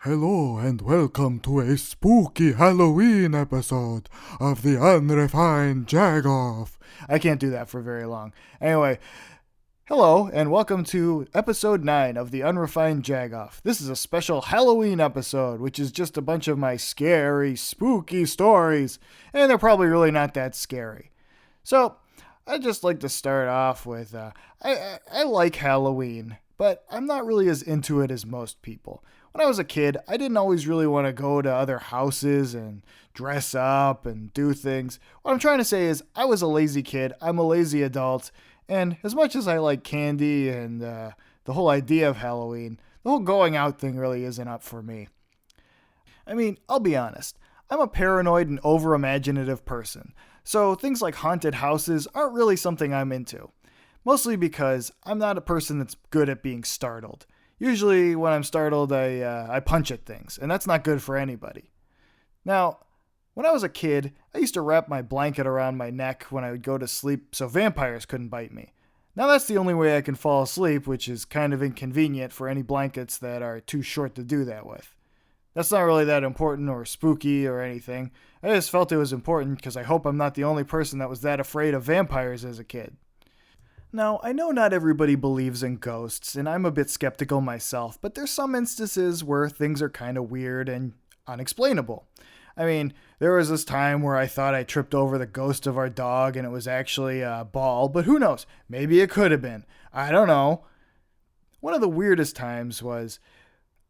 Hello and welcome to a spooky Halloween episode of the Unrefined Jagoff. I can't do that for very long. Anyway, hello and welcome to episode 9 of the Unrefined Jagoff. This is a special Halloween episode, which is just a bunch of my scary, spooky stories, and they're probably really not that scary. So, I'd just like to start off with, I like Halloween, but I'm not really as into it as most people. When I was a kid, I didn't always really want to go to other houses and dress up and do things. What I'm trying to say is I was a lazy kid, I'm a lazy adult, and as much as I like candy and the whole idea of Halloween, the whole going out thing really isn't up for me. I mean, I'll be honest, I'm a paranoid and over-imaginative person, so things like haunted houses aren't really something I'm into. Mostly because I'm not a person that's good at being startled. Usually when I'm startled, I punch at things, and that's not good for anybody. Now, when I was a kid, I used to wrap my blanket around my neck when I would go to sleep so vampires couldn't bite me. Now that's the only way I can fall asleep, which is kind of inconvenient for any blankets that are too short to do that with. That's not really that important or spooky or anything. I just felt it was important because I hope I'm not the only person that was that afraid of vampires as a kid. Now, I know not everybody believes in ghosts, and I'm a bit skeptical myself, but there's some instances where things are kind of weird and unexplainable. I mean, there was this time where I thought I tripped over the ghost of our dog and it was actually a ball, but who knows? Maybe it could have been. I don't know. One of the weirdest times was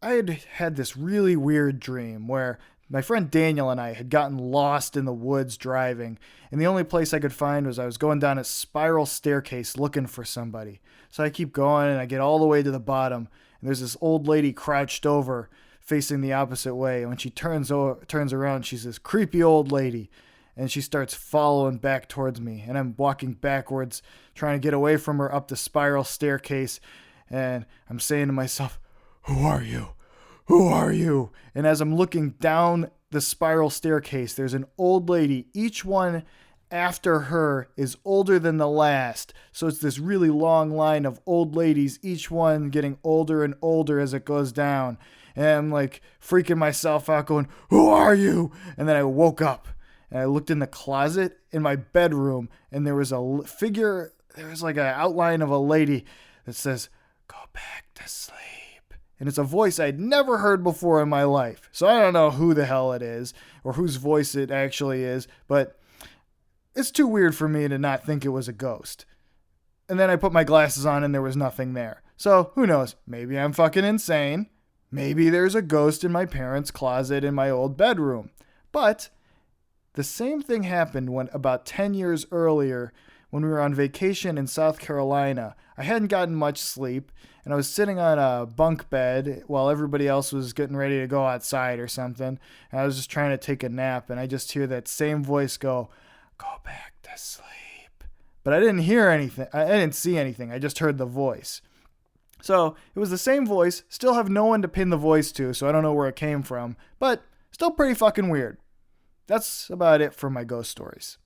I had this really weird dream where my friend Daniel and I had gotten lost in the woods driving, and the only place I could find was I was going down a spiral staircase looking for somebody. So I keep going and I get all the way to the bottom, and there's this old lady crouched over facing the opposite way, and when she turns around, she's this creepy old lady, and she starts following back towards me, and I'm walking backwards trying to get away from her up the spiral staircase, and I'm saying to myself, "Who are you? Who are you?" And as I'm looking down the spiral staircase, there's an old lady. Each one after her is older than the last. So it's this really long line of old ladies, each one getting older and older as it goes down. And I'm like freaking myself out going, "Who are you?" And then I woke up and I looked in the closet in my bedroom and there was a figure, there was like an outline of a lady that says, "Go back to sleep." And it's a voice I'd never heard before in my life. So I don't know who the hell it is or whose voice it actually is, but it's too weird for me to not think it was a ghost. And then I put my glasses on and there was nothing there. So who knows? Maybe I'm fucking insane. Maybe there's a ghost in my parents' closet in my old bedroom. But the same thing happened when about 10 years earlier when we were on vacation in South Carolina. I hadn't gotten much sleep, and I was sitting on a bunk bed while everybody else was getting ready to go outside or something, and I was just trying to take a nap, and I just hear that same voice go, "Go back to sleep." But I didn't hear anything. I didn't see anything. I just heard the voice. So it was the same voice. Still have no one to pin the voice to, so I don't know where it came from, but still pretty fucking weird. That's about it for my ghost stories.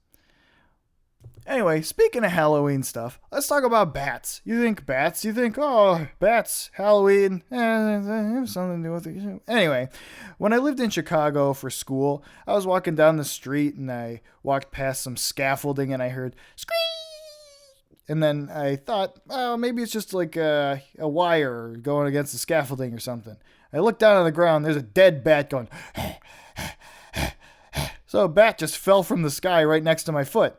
Anyway, speaking of Halloween stuff, let's talk about bats. You think bats? You think, oh, bats, Halloween, have something to do with it. Anyway, when I lived in Chicago for school, I was walking down the street and I walked past some scaffolding and I heard scream. And then I thought, oh, maybe it's just like a wire going against the scaffolding or something. I looked down on the ground, there's a dead bat going. So a bat just fell from the sky right next to my foot.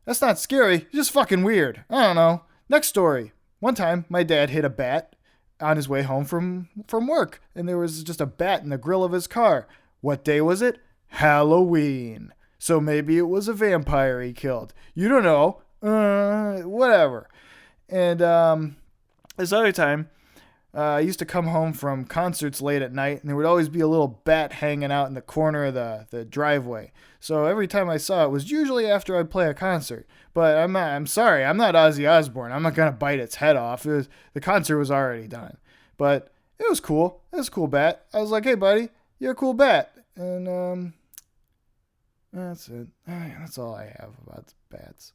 That's not scary, it's just fucking weird. I don't know. Next story. One time, my dad hit a bat on his way home from work, and there was just a bat in the grill of his car. What day was it? Halloween. So maybe it was a vampire he killed. You don't know. Whatever. And this other time, I used to come home from concerts late at night, and there would always be a little bat hanging out in the corner of the driveway. So every time I saw it was usually after I'd play a concert. But I'm sorry, I'm not Ozzy Osbourne. I'm not gonna bite its head off. The concert was already done. But it was cool. It was a cool bat. I was like, "Hey, buddy, you're a cool bat." And that's it. That's all I have about bats.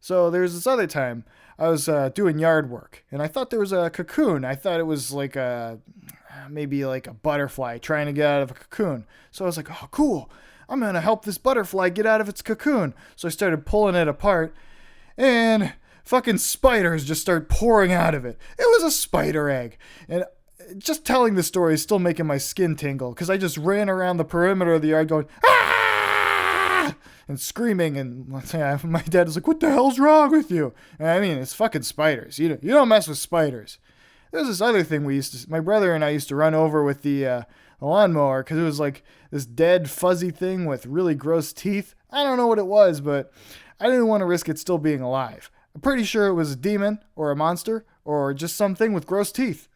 So there's this other time I was doing yard work, and I thought there was a cocoon. I thought it was like a, maybe like a butterfly trying to get out of a cocoon. So I was like, oh, cool. I'm going to help this butterfly get out of its cocoon. So I started pulling it apart, and fucking spiders just started pouring out of it. It was a spider egg. And just telling the story is still making my skin tingle, because I just ran around the perimeter of the yard going, ah! And screaming, and my dad was like, what the hell's wrong with you? And I mean, it's fucking spiders. You don't mess with spiders. There's this other thing my brother and I used to run over with the lawnmower, because it was like this dead fuzzy thing with really gross teeth. I don't know what it was, but I didn't want to risk it still being alive. I'm pretty sure it was a demon or a monster or just something with gross teeth.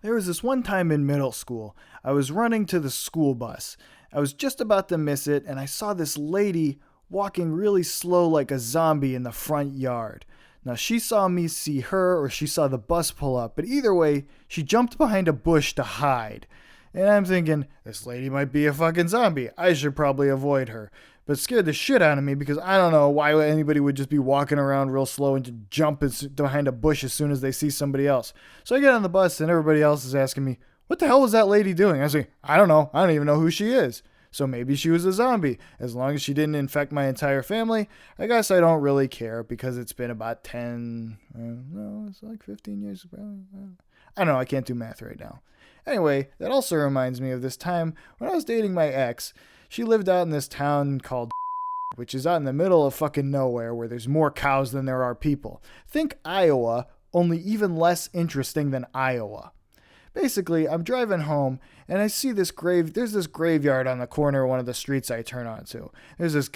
There was this one time in middle school, I was running to the school bus. I was just about to miss it, and I saw this lady walking really slow like a zombie in the front yard. Now, she saw me see her, or she saw the bus pull up, but either way, she jumped behind a bush to hide. And I'm thinking, this lady might be a fucking zombie. I should probably avoid her. But it scared the shit out of me, because I don't know why anybody would just be walking around real slow and just jump behind a bush as soon as they see somebody else. So I get on the bus, and everybody else is asking me, what the hell was that lady doing? I say, I don't know. I don't even know who she is. So maybe she was a zombie. As long as she didn't infect my entire family, I guess I don't really care, because it's been about 10, no, it's like 15 years. Probably. I don't know. I can't do math right now. Anyway, that also reminds me of this time when I was dating my ex. She lived out in this town called which is out in the middle of fucking nowhere, where there's more cows than there are people. Think Iowa, only even less interesting than Iowa. Basically, I'm driving home, and I see there's this graveyard on the corner of one of the streets I turn onto. There's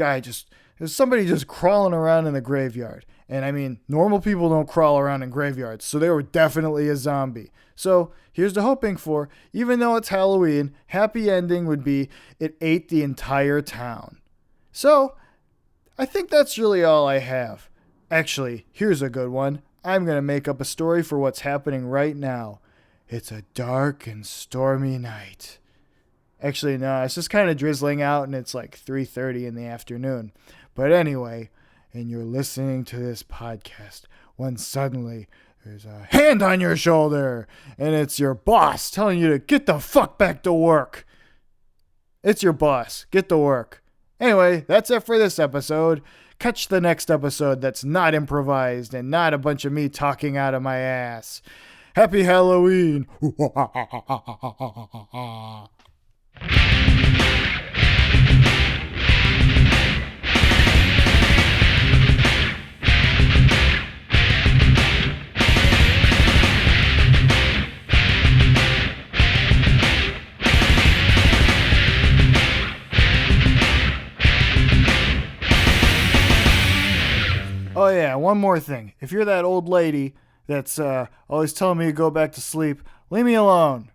somebody just crawling around in the graveyard. And I mean, normal people don't crawl around in graveyards, so they were definitely a zombie. So here's the hoping for, even though it's Halloween, happy ending would be it ate the entire town. So I think that's really all I have. Actually, here's a good one. I'm going to make up a story for what's happening right now. It's a dark and stormy night. Actually, no, it's just kind of drizzling out, and it's like 3:30 in the afternoon. But anyway, and you're listening to this podcast when suddenly there's a hand on your shoulder, and it's your boss telling you to get the fuck back to work. It's your boss. Get to work. Anyway, that's it for this episode. Catch the next episode that's not improvised and not a bunch of me talking out of my ass. Happy Halloween! Oh yeah, one more thing. If you're that old lady that's always telling me to go back to sleep, leave me alone.